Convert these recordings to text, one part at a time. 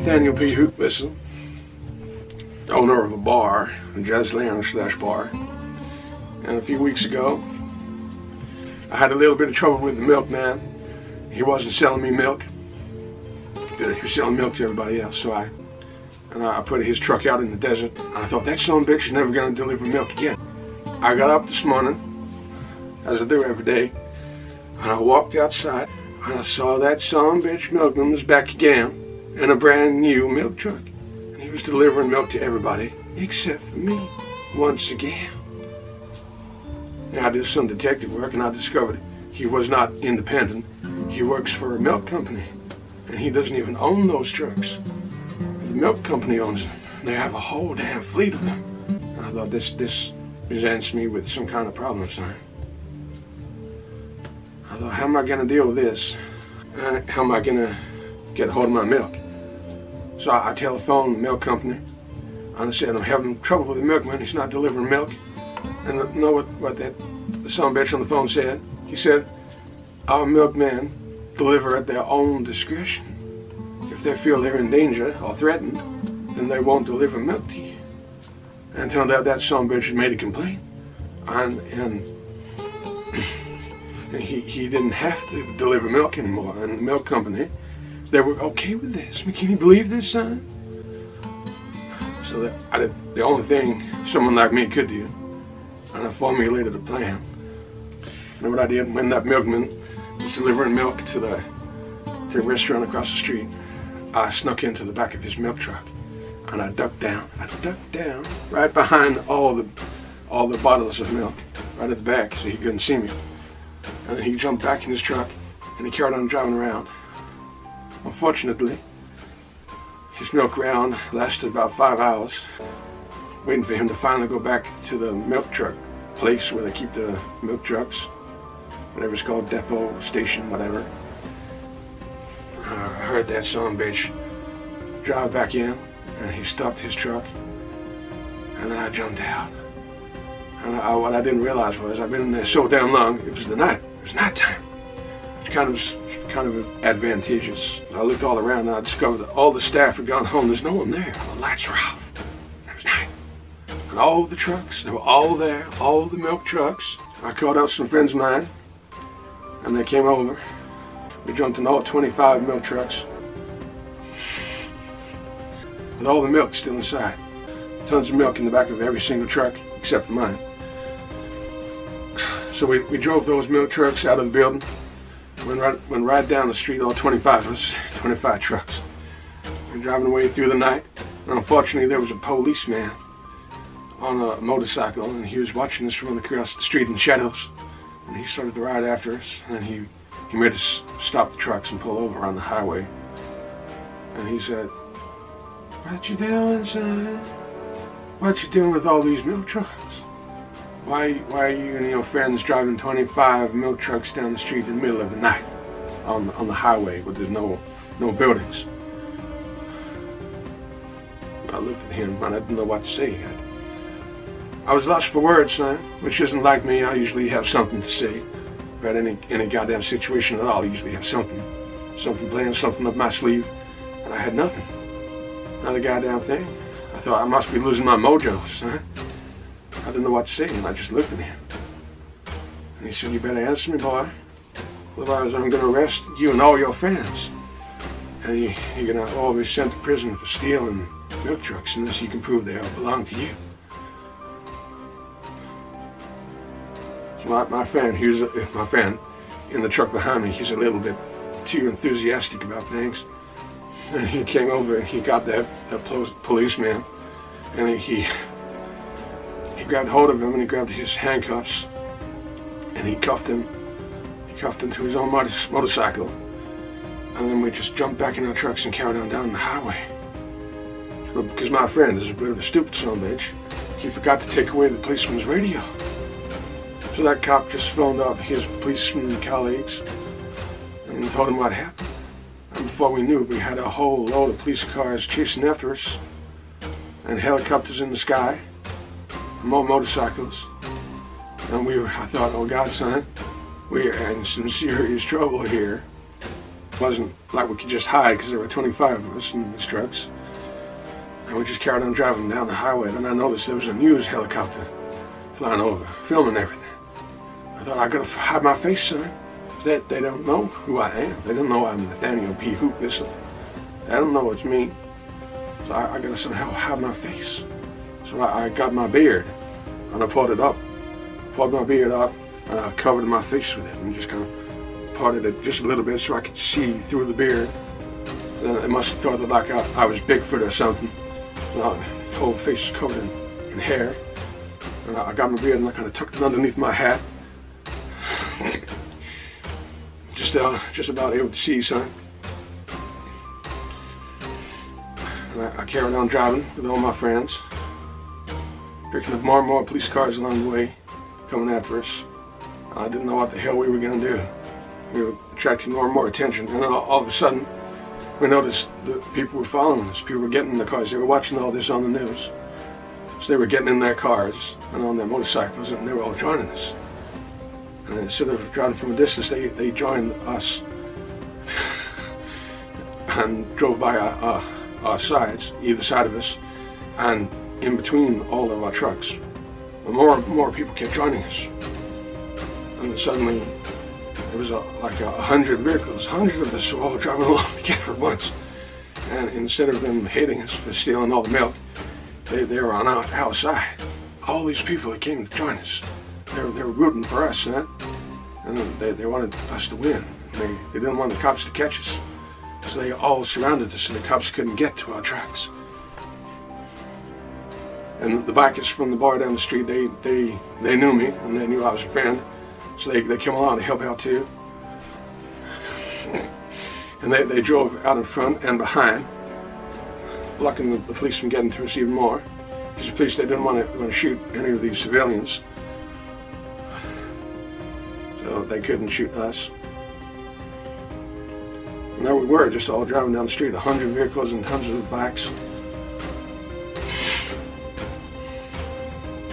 Nathaniel P Hoot-Whistle, owner of a bar, a jazz lounge / bar. And a few weeks ago, I had a little bit of trouble with the milkman. He wasn't selling me milk. He was selling milk to everybody else. So I put his truck out in the desert. And I thought, that son of a bitch is never going to deliver milk again. I got up this morning, as I do every day, and I walked outside, and I saw that son of a bitch milkman was back again in a brand new milk truck. And he was delivering milk to everybody, except for me, once again. Now I did some detective work, and I discovered he was not independent. He works for a milk company, and he doesn't even own those trucks. The milk company owns them. They have a whole damn fleet of them. And I thought, this presents me with some kind of problem, son. I thought, how am I going to deal with this? How am I going to get a hold of my milk? So I telephoned the milk company, and I said, I'm having trouble with the milkman. He's not delivering milk. And you know what the son of a bitch on the phone said? He said, our milkmen deliver at their own discretion. If they feel they're in danger or threatened, then they won't deliver milk to you. And it turned out that son of a bitch had made a complaint. And he didn't have to deliver milk anymore. And the milk company, they were okay with this. I mean, can you believe this, son? So I did the only thing someone like me could do. And I formulated a plan. And what I did, when that milkman was delivering milk to the restaurant across the street, I snuck into the back of his milk truck, and I ducked down right behind all the bottles of milk, right at the back, so he couldn't see me. And then he jumped back in his truck, and he carried on driving around. Unfortunately, his milk round lasted about 5 hours, waiting for him to finally go back to the milk truck place where they keep the milk trucks, whatever it's called, depot, station, whatever. I heard that son of a bitch drive back in, and he stopped his truck, and then I jumped out. And what I didn't realize was I've been in there so damn long. It was the night. It was nighttime. It's kind of advantageous. I looked all around, and I discovered that all the staff had gone home. There's no one there. The lights are off. It was night. And all the trucks, they were all there. All the milk trucks. I called out some friends of mine, and they came over. We jumped in all 25 milk trucks, with all the milk still inside. Tons of milk in the back of every single truck, except for mine. So we drove those milk trucks out of the building, went right down the street, all 25 of us, 25 trucks. We were driving away through the night, and unfortunately there was a policeman on a motorcycle, and he was watching us from across the street in the shadows, and he started to ride after us, and he made us stop the trucks and pull over on the highway. And he said, what you doing, son? What you doing with all these milk trucks? Why are you and your friends driving 25 milk trucks down the street in the middle of the night on the highway where there's no buildings? I looked at him and I didn't know what to say. I was lost for words, son, which isn't like me. I usually have something to say about any goddamn situation at all. I usually have something planned, something up my sleeve, and I had nothing. Not a goddamn thing. I thought I must be losing my mojo, son. I didn't know what to say, and I just looked at him. And he said, you better answer me, boy. Otherwise I'm going to arrest you and all your friends. And you're going to all be sent to prison for stealing milk trucks unless you can prove they all belong to you. My friend in the truck behind me, he's a little bit too enthusiastic about things. And he came over and he got that policeman, and he grabbed hold of him, and he grabbed his handcuffs, and he cuffed him. He cuffed him to his own motorcycle, and then we just jumped back in our trucks and carried on down the highway. Because my friend is a bit of a stupid son of a bitch, he forgot to take away the policeman's radio. So that cop just phoned up his policeman colleagues and told them what happened. And before we knew it, we had a whole load of police cars chasing after us, and helicopters in the sky, and more motorcycles. And I thought, oh God, son, we are in some serious trouble here. wasn't like we could just hide because there were 25 of us in these trucks. And we just carried on driving down the highway. Then I noticed there was a news helicopter flying over, filming everything. I thought, I gotta hide my face, son. They don't know who I am. They don't know I'm Nathaniel P Hoot-Whistle. They don't know it's me. So I gotta somehow hide my face. So I got my beard and I pulled my beard up, and I covered my face with it and just kind of parted it just a little bit so I could see through the beard. Then it must have thought that like I was Bigfoot or something. My whole face was covered in hair. And I got my beard and I kind of tucked it underneath my hat. Just about able to see, son. And I carried on driving with all my friends, picking up more and more police cars along the way, coming after us. I didn't know what the hell we were going to do. We were attracting more and more attention, and then all of a sudden, we noticed that people were following us. People were getting in the cars. They were watching all this on the news. So they were getting in their cars and on their motorcycles, and they were all joining us. And instead of driving from a distance, they joined us and drove by our sides, either side of us, and in between all of our trucks. And more people kept joining us. And then suddenly, there was like 100 vehicles, 100 of us were all driving along together at once. And instead of them hating us for stealing all the milk, they were on our side. All these people that came to join us, they were rooting for us, huh? And they wanted us to win. They didn't want the cops to catch us. So they all surrounded us and the cops couldn't get to our tracks. And the bikers from the bar down the street, they knew me and they knew I was a friend. So they came along to help out too. And they drove out in front and behind, blocking the police from getting to us even more. Because the police, they didn't want to shoot any of these civilians. So they couldn't shoot us. And there we were, just all driving down the street, 100 vehicles and tons of bikes.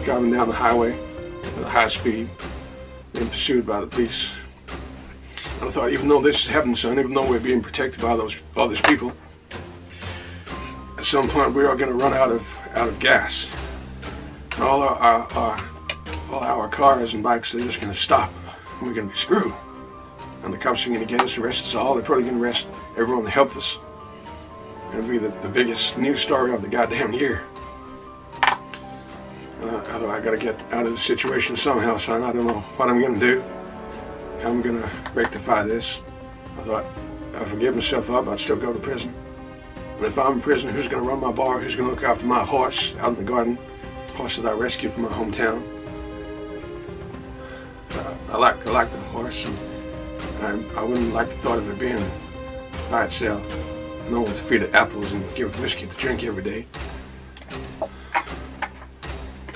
Driving down the highway at a high speed, being pursued by the police. And I thought, even though this is heaven, son, even though we're being protected by all these people, at some point we are going to run out of gas. And all our cars and bikes, they're just going to stop. And we're going to be screwed. And the cops are going to get us, arrest us all. They're probably going to arrest everyone that helped us. It'll be the biggest news story of the goddamn year. I got to get out of this situation somehow, son. I don't know what I'm going to do. I'm going to rectify this. I thought, if I give myself up, I'd still go to prison. And if I'm in prison, who's going to run my bar? Who's going to look after my horse out in the garden? Horse that I rescued from my hometown. I like the horse, and I wouldn't like the thought of it being by itself. No one to feed it apples and give it whiskey to drink every day.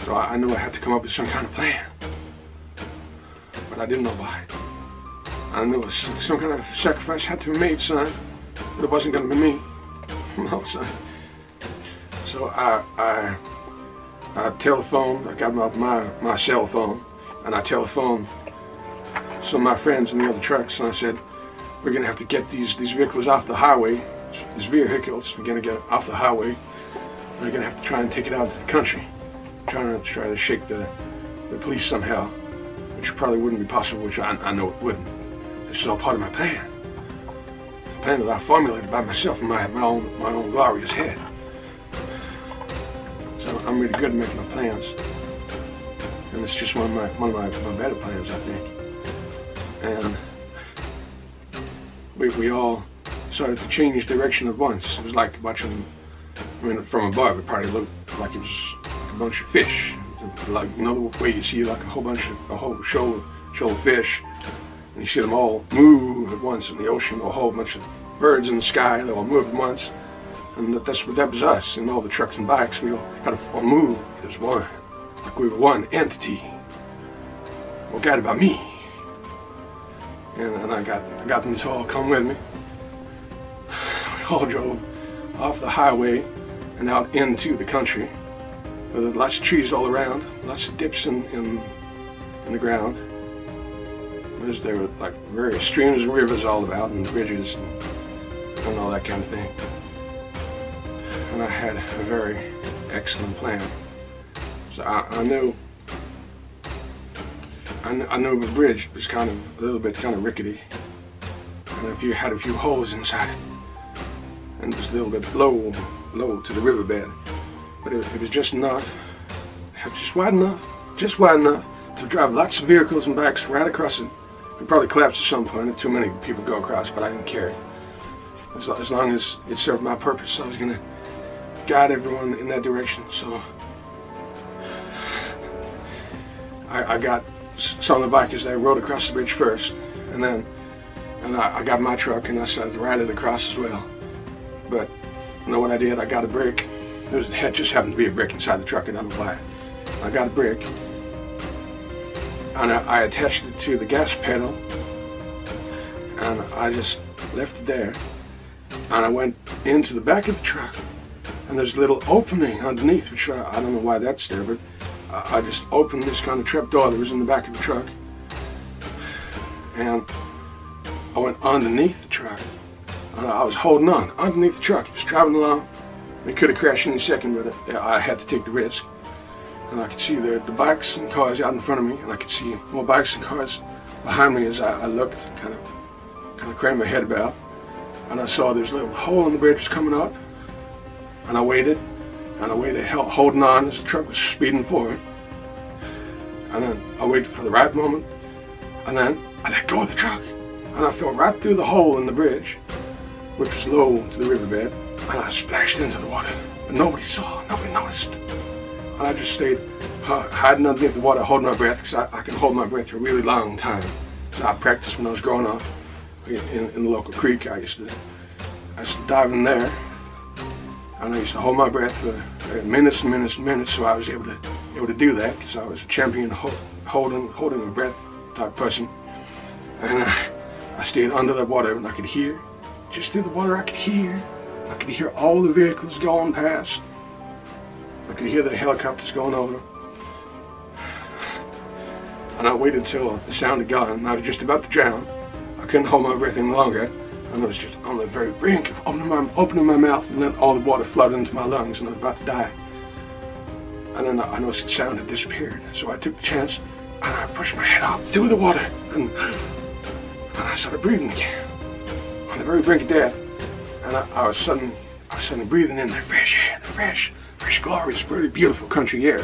So I knew I had to come up with some kind of plan. But I didn't know why. I knew some kind of sacrifice had to be made, son. But it wasn't going to be me. No, son. So I telephoned. I got my cell phone, and I telephoned some of my friends in the other trucks, and I said, we're going to have to get these vehicles off the highway. These vehicles are going to get off the highway. We're going to have to try and take it out to the country. Try to shake the police somehow, which probably wouldn't be possible, which I know it wouldn't. It's all part of my plan. A plan that I formulated by myself in my own glorious head. So I'm really good at making my plans. And it's just one of my better plans, I think. And we all started to change direction at once. It was like watching, from above, it probably looked like it was a bunch of fish. Like, you know the way you see like a whole shoal of fish, and you see them all move at once in the ocean, a whole bunch of birds in the sky, they all move at once. And that was us, and all the trucks and bikes, we all kind of all moved as one, like we were one entity, all guided by me. And I got them to all come with me. We all drove off the highway and out into the country. There were lots of trees all around, lots of dips in the ground. There were like various streams and rivers all about, and bridges and all that kind of thing. And I had a very excellent plan. So I knew the bridge was kind of a little bit rickety, and had a few holes inside it, and it was a little bit low to the riverbed. But it was just enough, just wide enough to drive lots of vehicles and bikes right across it. It probably collapsed at some point if too many people go across, but I didn't care. As long as it served my purpose, I was going to guide everyone in that direction. So I got some of the bikers that rode across the bridge first, and I got my truck and I started to ride it across as well. But you know what I did? I got a brick. It just happened to be a brick inside the truck, and I don't know why. I got a brick, and I attached it to the gas pedal, and I just left it there. And I went into the back of the truck, and there's a little opening underneath, which I don't know why that's there, but I just opened this kind of trap door that was in the back of the truck, and I went underneath the truck, and I was holding on underneath the truck. It was driving along. It could have crashed any second, but I had to take the risk. And I could see the bikes and cars out in front of me, and I could see more bikes and cars behind me as I looked, kind of craned my head about. And I saw this little hole in the bridge was coming up, and I waited, holding on as the truck was speeding forward. And then I waited for the right moment, and then I let go of the truck, and I fell right through the hole in the bridge, which was low to the riverbed, and I splashed into the water. But nobody saw, nobody noticed. And I just stayed hiding underneath the water, holding my breath, because I can hold my breath for a really long time. So I practiced when I was growing up in the local creek. I used to dive in there, and I used to hold my breath for minutes and minutes and minutes. So I was able to do that because I was a champion holding a breath type person. And I stayed under the water, and I could hear, just through the water, I could hear all the vehicles going past. I could hear the helicopters going over. And I waited till the sound had gone, and I was just about to drown. I couldn't hold my breath any longer, and I was just on the very brink of opening my mouth, and then all the water flooded into my lungs, and I was about to die. And then I noticed the sound had disappeared, so I took the chance, and I pushed my head out through the water, and I started breathing again, on the very brink of death. And I was suddenly breathing in the fresh air, the fresh, glorious, really beautiful country air.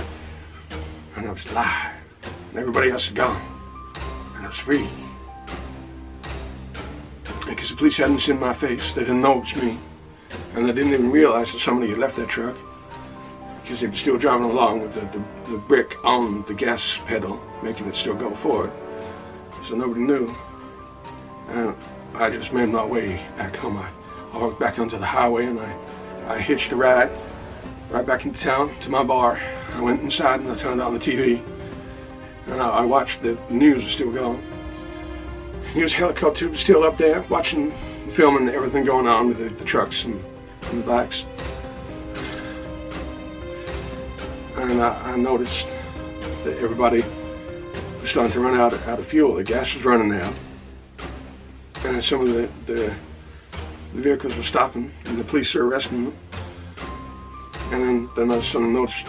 And I was alive, and everybody else had gone, and I was free. Because the police hadn't seen my face, they didn't know it was me, and they didn't even realize that somebody had left that truck, because they were still driving along with the brick on the gas pedal, making it still go forward. So nobody knew, and I just made my way back home. I walked back onto the highway, and I hitched a ride right back into town to my bar. I went inside and I turned on the TV, and I watched the news was still going. News helicopter was still up there watching, filming everything going on with the trucks and the bikes. And I noticed that everybody was starting to run out of fuel. The gas was running out, and some of the vehicles were stopping, and the police were arresting them. And then I suddenly noticed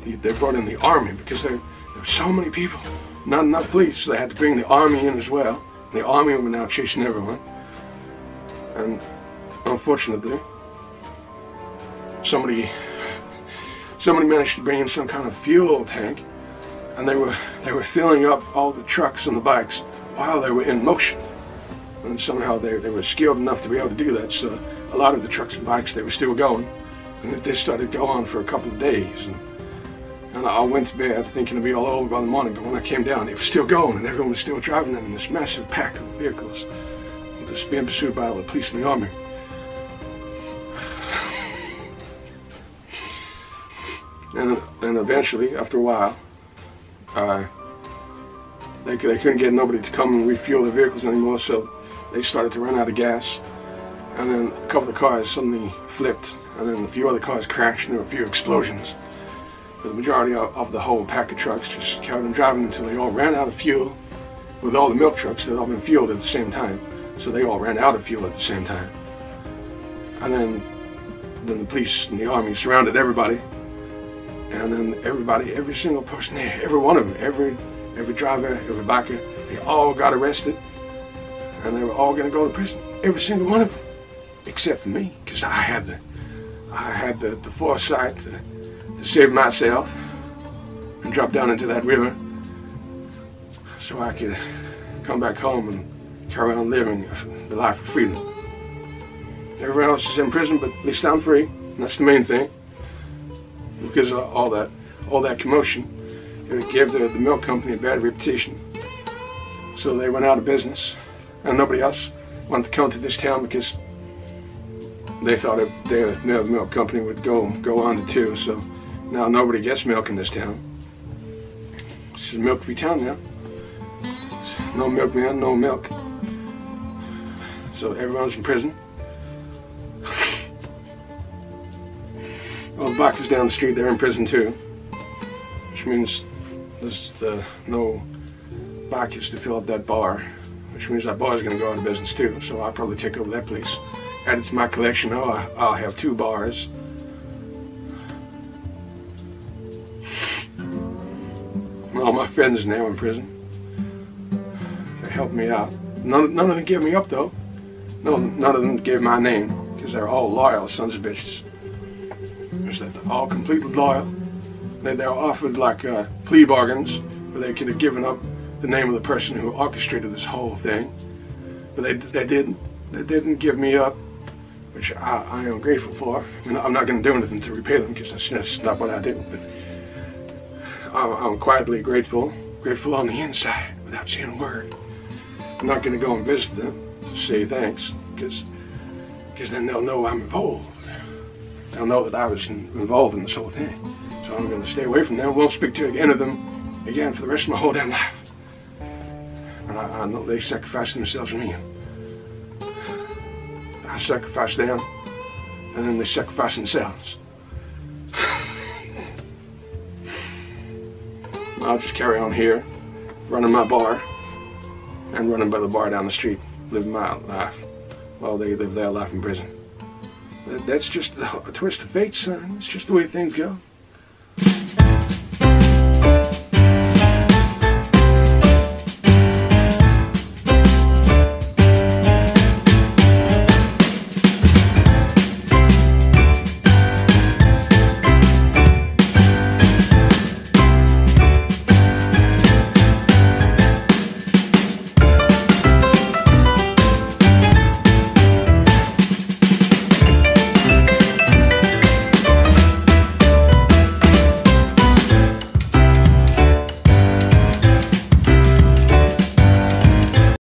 they brought in the army, because there were so many people, not enough police, so they had to bring the army in as well. And the army were now chasing everyone. And unfortunately, somebody managed to bring in some kind of fuel tank, and they were filling up all the trucks and the bikes while they were in motion. And somehow they were skilled enough to be able to do that. So a lot of the trucks and bikes, they were still going, and they started to go on for a couple of days. And I went to bed thinking it'd be all over by the morning, but when I came down, it was still going, and everyone was still driving in this massive pack of vehicles, just being pursued by all the police and the army. And eventually, after a while, they couldn't get nobody to come and refuel the vehicles anymore, so they started to run out of gas. And then a couple of cars suddenly flipped, and then a few other cars crashed, and there were a few explosions. But the majority of the whole pack of trucks just carried on driving until they all ran out of fuel, with all the milk trucks that had all been fueled at the same time. So they all ran out of fuel at the same time. And then the police and the army surrounded everybody. And then everybody, every single person there, every one of them, every driver, every biker, they all got arrested. And they were all going to go to prison. Every single one of them, except for me, because I had the foresight to save myself and drop down into that river so I could come back home and carry on living the life of freedom. Everyone else is in prison, but at least I'm free. And that's the main thing. Because of all that commotion, it gave the milk company a bad reputation. So they went out of business, and nobody else wanted to come to this town because they thought the milk company would go on too. So now nobody gets milk in this town. This is a milk-free town now. No milkman, no milk. So everyone's in prison. All the bikers down the street, they're in prison too. Which means there's no bikers to fill up that bar. Which means that bar's going to go out of business too. So I'll probably take over that place. Add it to my collection. I'll have 2 bars. All my friends now in prison. They helped me out. None of them gave me up though. No, none of them gave my name because they're all loyal sons of bitches. They're all completely loyal. They're offered like plea bargains where they could have given up the name of the person who orchestrated this whole thing, but they didn't. They didn't give me up, which I am grateful for. I mean, I'm not going to do anything to repay them because that's not what I do. But I'm quietly grateful on the inside without saying a word. I'm not going to go and visit them to say thanks because then they'll know I'm involved. They'll know that I was involved in this whole thing. So I'm going to stay away from them. Won't speak to any of them again for the rest of my whole damn life. And I know they sacrificed themselves for me. I sacrificed them, and then they sacrificed themselves. I'll just carry on here, running my bar, and running by the bar down the street, living my life, while they live their life in prison. That's just a twist of fate, son. It's just the way things go.